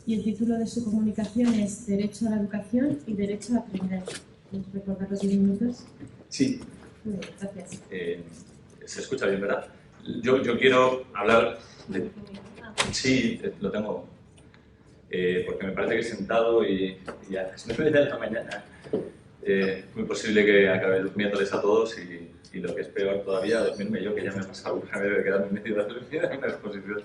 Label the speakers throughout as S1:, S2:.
S1: y el título de su comunicación es Derecho a la educación y Derecho a aprender. ¿Puedes recordar los 10 minutos?
S2: Sí.
S1: Muy bien, gracias.
S2: ¿Se escucha bien, verdad? Yo quiero hablar de... Sí, lo tengo. Porque me parece que he sentado y ya es 9 de la mañana. Muy posible que acabe durmiéndoles a todos y lo que es peor todavía, dormirme yo, que ya me he pasado una vez de quedarme metido en una exposición.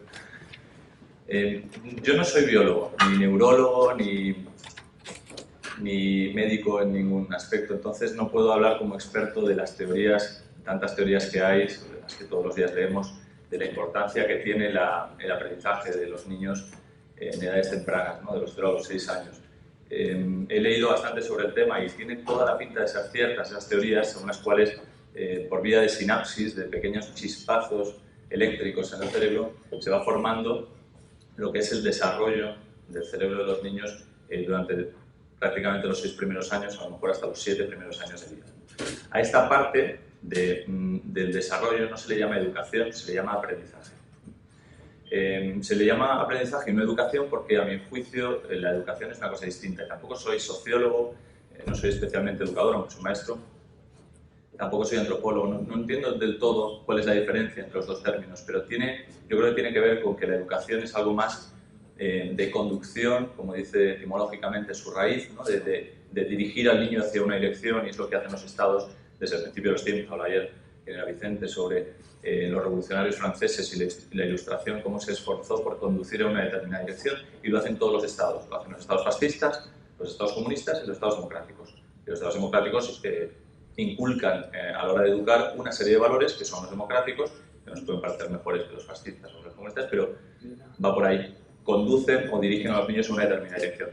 S2: Yo no soy biólogo, ni neurólogo, ni médico en ningún aspecto, entonces no puedo hablar como experto de las teorías, tantas teorías que hay, sobre las que todos los días leemos, de la importancia que tiene el aprendizaje de los niños en edades tempranas, ¿no? De los 0 a los 6 años. He leído bastante sobre el tema y tiene toda la pinta de ser ciertas esas teorías, según las cuales, por vía de sinapsis, de pequeños chispazos eléctricos en el cerebro, se va formando lo que es el desarrollo del cerebro de los niños durante prácticamente los 6 primeros años, a lo mejor hasta los 7 primeros años de vida. A esta parte del desarrollo no se le llama educación, se le llama aprendizaje. Se le llama aprendizaje y no educación porque, a mi juicio, la educación es una cosa distinta. Tampoco soy sociólogo, no soy especialmente educador, aunque soy maestro. Tampoco soy antropólogo, no entiendo del todo cuál es la diferencia entre los dos términos, pero yo creo que tiene que ver con que la educación es algo más de conducción, como dice etimológicamente su raíz, ¿no? de dirigir al niño hacia una dirección, y es lo que hacen los estados desde el principio de los tiempos. Hablaba ayer General Vicente sobre los revolucionarios franceses y la Ilustración, cómo se esforzó por conducir a una determinada dirección, y lo hacen todos los estados. Lo hacen los estados fascistas, los estados comunistas y los estados democráticos. Y los estados democráticos inculcan a la hora de educar una serie de valores que son los democráticos, que nos pueden parecer mejores que los fascistas o los comunistas, pero va por ahí. Conducen o dirigen a los niños en una determinada dirección.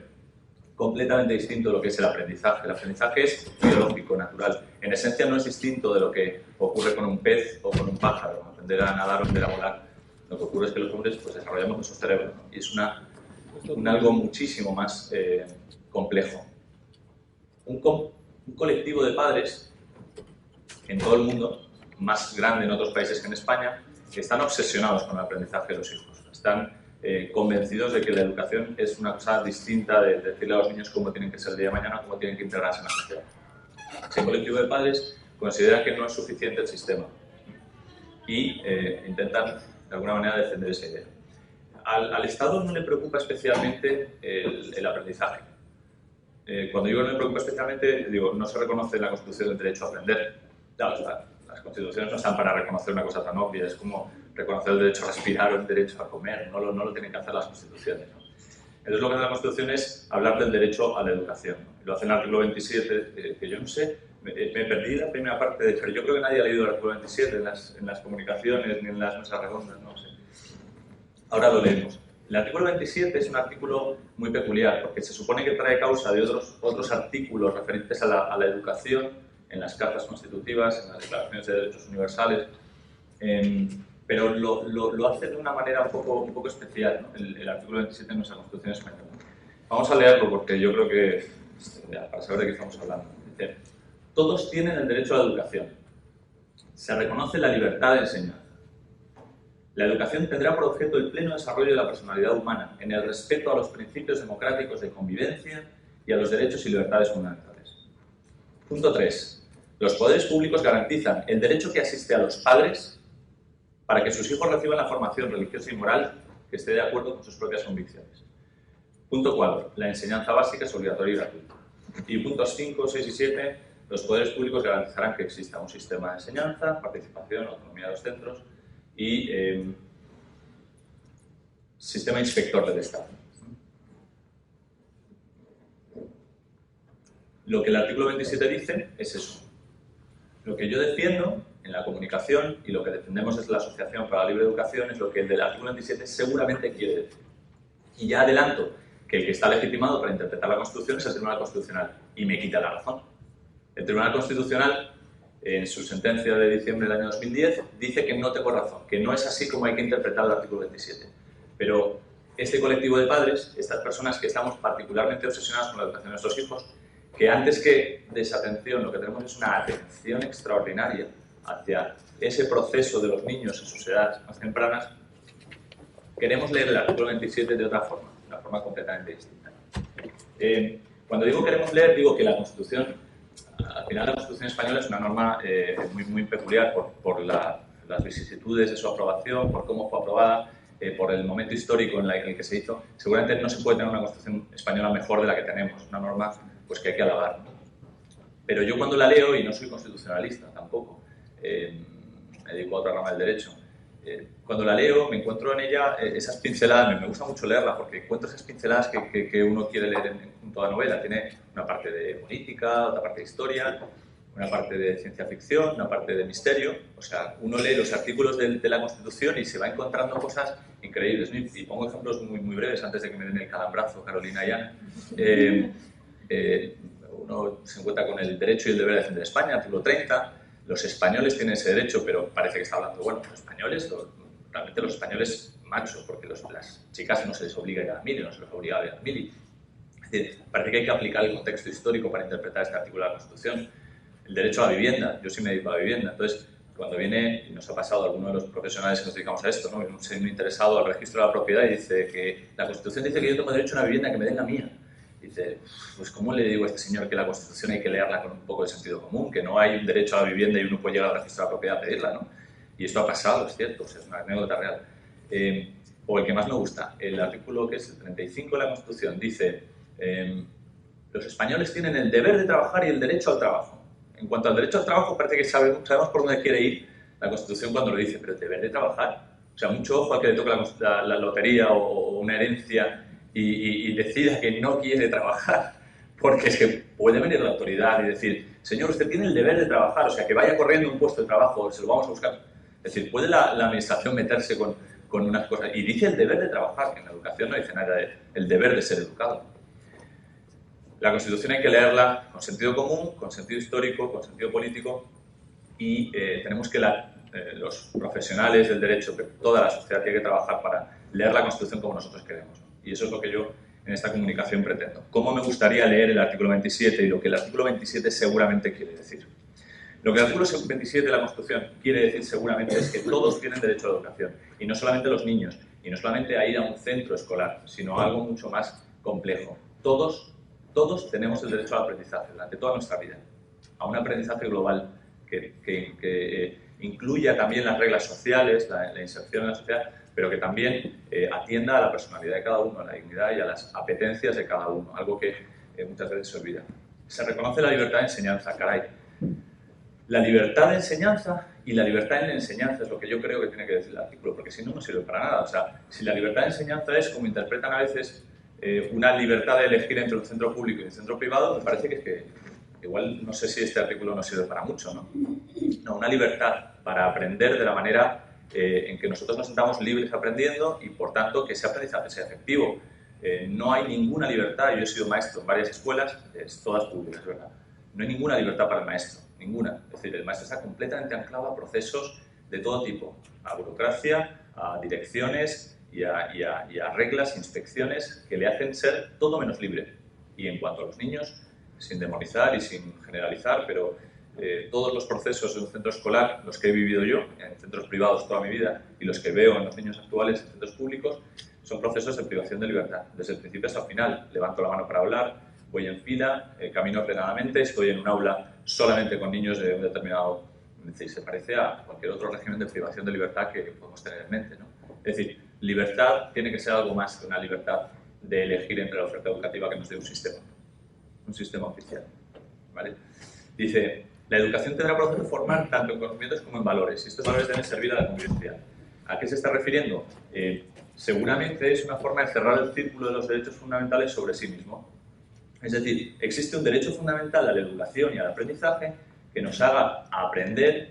S2: Completamente distinto de lo que es el aprendizaje. El aprendizaje es biológico, natural. En esencia no es distinto de lo que ocurre con un pez o con un pájaro. Aprender a nadar o aprender a volar. Lo que ocurre es que los hombres pues, desarrollamos nuestro cerebro, ¿no? Y es algo muchísimo más complejo. Un colectivo de padres en todo el mundo, más grande en otros países que en España, que están obsesionados con el aprendizaje de los hijos. Están convencidos de que la educación es una cosa distinta de decirle a los niños cómo tienen que ser el día de mañana, cómo tienen que integrarse en la sociedad. Ese colectivo de padres considera que no es suficiente el sistema y intentan de alguna manera defender esa idea. Al Estado no le preocupa especialmente el aprendizaje. Cuando digo no le preocupa especialmente, digo, no se reconoce en la Constitución el derecho a aprender. Claro, las constituciones no están para reconocer una cosa tan obvia, es como reconocer el derecho a respirar o el derecho a comer, no lo tienen que hacer las constituciones, ¿no? Entonces lo que hace la Constitución es hablar del derecho a la educación, ¿no? Y lo hace en el artículo 27, que yo no sé, me perdí la primera parte, pero yo creo que nadie ha leído el artículo 27 en las comunicaciones ni en las mesas redondas, no sé. Ahora lo leemos. El artículo 27 es un artículo muy peculiar porque se supone que trae causa de otros artículos referentes a la educación en las cartas constitutivas, en las declaraciones de derechos universales, pero lo hace de una manera un poco especial, ¿no? El artículo 27 de nuestra Constitución española. Vamos a leerlo porque yo creo que, para saber de qué estamos hablando. Dice: todos tienen el derecho a la educación. Se reconoce la libertad de enseñanza. La educación tendrá por objeto el pleno desarrollo de la personalidad humana en el respeto a los principios democráticos de convivencia y a los derechos y libertades fundamentales. Punto 3. Los poderes públicos garantizan el derecho que asiste a los padres para que sus hijos reciban la formación religiosa y moral que esté de acuerdo con sus propias convicciones. Punto 4. La enseñanza básica es obligatoria y gratuita. Y puntos 5, 6 y 7. Los poderes públicos garantizarán que exista un sistema de enseñanza, participación, autonomía de los centros y sistema inspector del Estado. Lo que el artículo 27 dice es eso. Lo que yo defiendo en la comunicación y lo que defendemos es la Asociación para la Libre Educación es lo que el del artículo 27 seguramente quiere decir. Y ya adelanto que el que está legitimado para interpretar la Constitución es el Tribunal Constitucional y me quita la razón. El Tribunal Constitucional, en su sentencia de diciembre del año 2010, dice que no tengo razón, que no es así como hay que interpretar el artículo 27. Pero este colectivo de padres, estas personas que estamos particularmente obsesionadas con la educación de nuestros hijos, que antes que desatención lo que tenemos es una atención extraordinaria hacia ese proceso de los niños en sus edades más tempranas, queremos leer el artículo 27 de otra forma, una forma completamente distinta. Cuando digo queremos leer, digo que la Constitución, al final la Constitución española es una norma muy peculiar por las vicisitudes de su aprobación, por cómo fue aprobada, por el momento histórico en el que se hizo. Seguramente no se puede tener una Constitución española mejor de la que tenemos, una norma pues, que hay que alabar, ¿no? Pero yo cuando la leo, y no soy constitucionalista tampoco, me dedico a otra rama del derecho, cuando la leo me encuentro en ella esas pinceladas, me gusta mucho leerla porque encuentro esas pinceladas que uno quiere leer en toda novela. Tiene una parte de política, otra parte de historia, una parte de ciencia ficción, una parte de misterio. O sea, uno lee los artículos de la Constitución y se va encontrando cosas increíbles, ¿no? Y pongo ejemplos muy breves antes de que me den el calambrazo, Carolina y Ana. Uno se encuentra con el derecho y el deber de defender España, artículo 30. Los españoles tienen ese derecho, pero parece que está hablando, bueno, los españoles, realmente los españoles machos, porque las chicas no se les obliga a ir a la mili, no se les obliga a ir a la mili. Es decir, parece que hay que aplicar el contexto histórico para interpretar este artículo de la Constitución. El derecho a la vivienda, yo sí me dedico a la vivienda, entonces cuando viene, y nos ha pasado a alguno de los profesionales que nos dedicamos a esto, ¿no? Yo soy muy interesado al registro de la propiedad y dice que la Constitución dice que yo tengo derecho a una vivienda que me den la mía. Dice, pues ¿cómo le digo a este señor que la Constitución hay que leerla con un poco de sentido común? Que no hay un derecho a la vivienda y uno puede llegar al registro de la propiedad a pedirla, ¿no? Y esto ha pasado, es cierto, o sea, es una anécdota real. O el que más me gusta, el artículo que es el 35 de la Constitución, dice los españoles tienen el deber de trabajar y el derecho al trabajo. En cuanto al derecho al trabajo, parece que sabemos por dónde quiere ir la Constitución cuando lo dice, pero el deber de trabajar. O sea, mucho ojo al que le toque la lotería o una herencia y decida que no quiere trabajar, porque es que puede venir la autoridad y decir, señor, usted tiene el deber de trabajar, o sea, que vaya corriendo un puesto de trabajo, se lo vamos a buscar. Es decir, puede la administración meterse con unas cosas, y dice el deber de trabajar, que en la educación no dice nada el deber de ser educado. La Constitución hay que leerla con sentido común, con sentido histórico, con sentido político, y tenemos que los profesionales del derecho, que toda la sociedad tiene que trabajar para leer la Constitución como nosotros queremos, ¿no? Y eso es lo que yo en esta comunicación pretendo. ¿Cómo me gustaría leer el artículo 27 y lo que el artículo 27 seguramente quiere decir? Lo que el artículo 27 de la Constitución quiere decir seguramente es que todos tienen derecho a la educación, y no solamente los niños, y no solamente a ir a un centro escolar, sino a algo mucho más complejo. Todos tenemos el derecho al aprendizaje durante toda nuestra vida, a un aprendizaje global que incluya también las reglas sociales, la inserción en la sociedad, pero que también atienda a la personalidad de cada uno, a la dignidad y a las apetencias de cada uno, algo que muchas veces se olvida. Se reconoce la libertad de enseñanza, caray. La libertad de enseñanza y la libertad en la enseñanza es lo que yo creo que tiene que decir el artículo, porque si no, no sirve para nada. O sea, si la libertad de enseñanza es, como interpretan a veces, una libertad de elegir entre un centro público y un centro privado, me parece que es que igual no sé si este artículo no sirve para mucho, ¿no? No, una libertad para aprender de la manera en que nosotros nos sintamos libres aprendiendo y, por tanto, que ese aprendizaje sea efectivo. No hay ninguna libertad, yo he sido maestro en varias escuelas, todas públicas, ¿verdad? No hay ninguna libertad para el maestro, ninguna. Es decir, el maestro está completamente anclado a procesos de todo tipo, a burocracia, a direcciones y a reglas, inspecciones que le hacen ser todo menos libre. Y en cuanto a los niños, sin demonizar y sin generalizar, pero todos los procesos de un centro escolar, los que he vivido yo en centros privados toda mi vida y los que veo en los niños actuales en centros públicos, son procesos de privación de libertad, desde el principio hasta el final. Levanto la mano para hablar, voy en fila, camino ordenadamente, estoy en un aula solamente con niños de un determinado... Es decir, se parece a cualquier otro régimen de privación de libertad que podemos tener en mente, ¿no? Es decir, libertad tiene que ser algo más que una libertad de elegir entre la oferta educativa que nos dé un sistema oficial, ¿vale? Dice, la educación tendrá por objeto formar tanto en conocimientos como en valores, y estos valores deben servir a la convivencia. ¿A qué se está refiriendo? Seguramente es una forma de cerrar el círculo de los derechos fundamentales sobre sí mismo. Es decir, existe un derecho fundamental a la educación y al aprendizaje que nos haga aprender,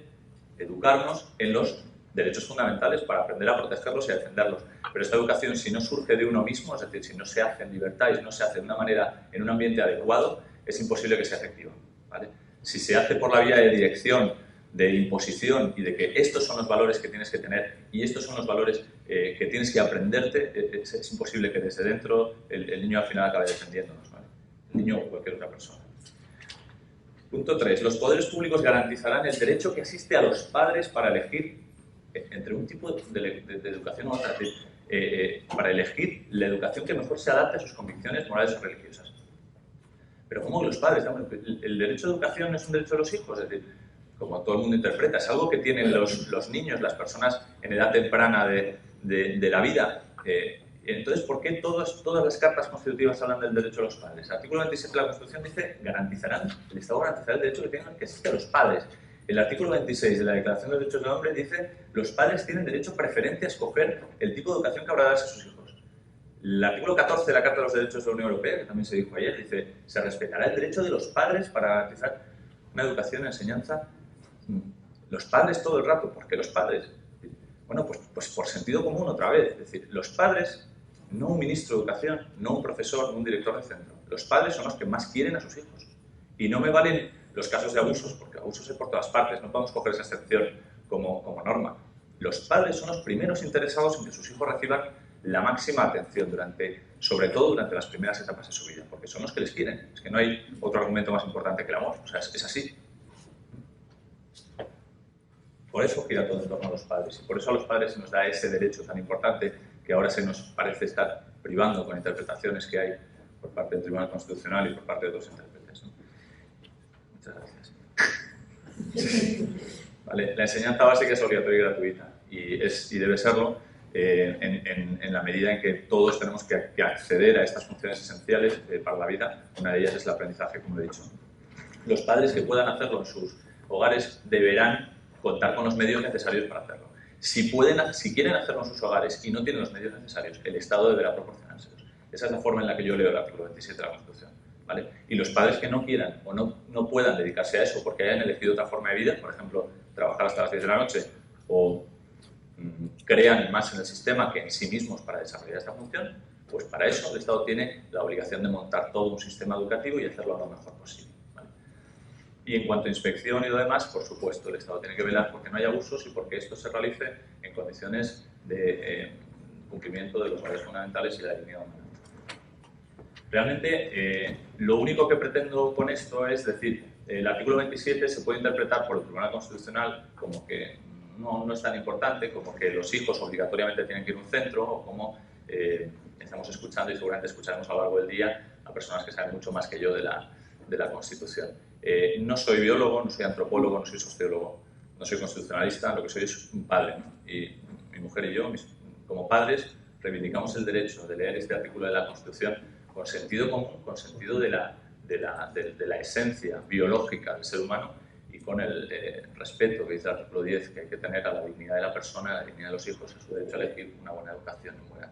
S2: educarnos en los derechos fundamentales para aprender a protegerlos y a defenderlos. Pero esta educación, si no surge de uno mismo, es decir, si no se hace en libertad y si no se hace de una manera, en un ambiente adecuado, es imposible que sea efectiva, ¿vale? Si se hace por la vía de dirección, de imposición y de que estos son los valores que tienes que tener y estos son los valores que tienes que aprenderte, es imposible que desde dentro el niño al final acabe defendiéndonos, ¿vale? El niño o cualquier otra persona. Punto 3. Los poderes públicos garantizarán el derecho que asiste a los padres para elegir entre un tipo de educación u otra. para elegir la educación que mejor se adapte a sus convicciones morales o religiosas. Pero ¿cómo que los padres? El derecho a educación no es un derecho de los hijos, es decir, como todo el mundo interpreta, es algo que tienen los niños, las personas en edad temprana de la vida. Entonces, ¿por qué todas las cartas constitutivas hablan del derecho de los padres? El artículo 27 de la Constitución dice el Estado garantizará el derecho que existen los padres. El artículo 26 de la Declaración de los Derechos del Hombre dice los padres tienen derecho preferente a escoger el tipo de educación que habrá de darse a sus hijos. El artículo 14 de la Carta de los Derechos de la Unión Europea, que también se dijo ayer, dice se respetará el derecho de los padres para garantizar una educación y enseñanza. Los padres todo el rato, ¿por qué los padres? Bueno, pues por sentido común otra vez. Es decir, los padres, no un ministro de educación, no un profesor, no un director de centro. Los padres son los que más quieren a sus hijos. Y no me valen los casos de abusos, porque abusos hay por todas partes, no podemos coger esa excepción como norma. Los padres son los primeros interesados en que sus hijos reciban la máxima atención, sobre todo durante las primeras etapas de su vida, porque son los que les quieren. Es que no hay otro argumento más importante que el amor. O sea, es así. Por eso gira todo en torno a los padres y por eso a los padres se nos da ese derecho tan importante que ahora se nos parece estar privando con interpretaciones que hay por parte del Tribunal Constitucional y por parte de otros intérpretes, ¿no? Muchas gracias. Vale, la enseñanza básica es obligatoria y gratuita y debe serlo en la medida en que todos tenemos que acceder a estas funciones esenciales para la vida. Una de ellas es el aprendizaje, como he dicho. Los padres que puedan hacerlo en sus hogares deberán contar con los medios necesarios para hacerlo. Si quieren hacerlo en sus hogares y no tienen los medios necesarios, el Estado deberá proporcionárselos. Esa es la forma en la que yo leo el artículo 27 de la Constitución, ¿vale? Y los padres que no quieran o no puedan dedicarse a eso porque hayan elegido otra forma de vida, por ejemplo, trabajar hasta las 10 de la noche o crean más en el sistema que en sí mismos para desarrollar esta función, pues para eso el Estado tiene la obligación de montar todo un sistema educativo y hacerlo lo mejor posible. Y en cuanto a inspección y lo demás, por supuesto, el Estado tiene que velar porque no haya abusos y porque esto se realice en condiciones de cumplimiento de los valores fundamentales y la dignidad humana. Realmente, lo único que pretendo con esto es decir, el artículo 27 se puede interpretar por el Tribunal Constitucional como que no es tan importante, como que los hijos obligatoriamente tienen que ir a un centro, o como estamos escuchando y seguramente escucharemos a lo largo del día a personas que saben mucho más que yo de la Constitución. No soy biólogo, no soy antropólogo, no soy sociólogo, no soy constitucionalista, lo que soy es un padre, ¿no? Y mi mujer y yo, como padres, reivindicamos el derecho de leer este artículo de la Constitución con sentido común, con sentido de la esencia biológica del ser humano y con el respeto que dice el artículo 10 que hay que tener a la dignidad de la persona, a la dignidad de los hijos, a su derecho a elegir una buena educación y un buen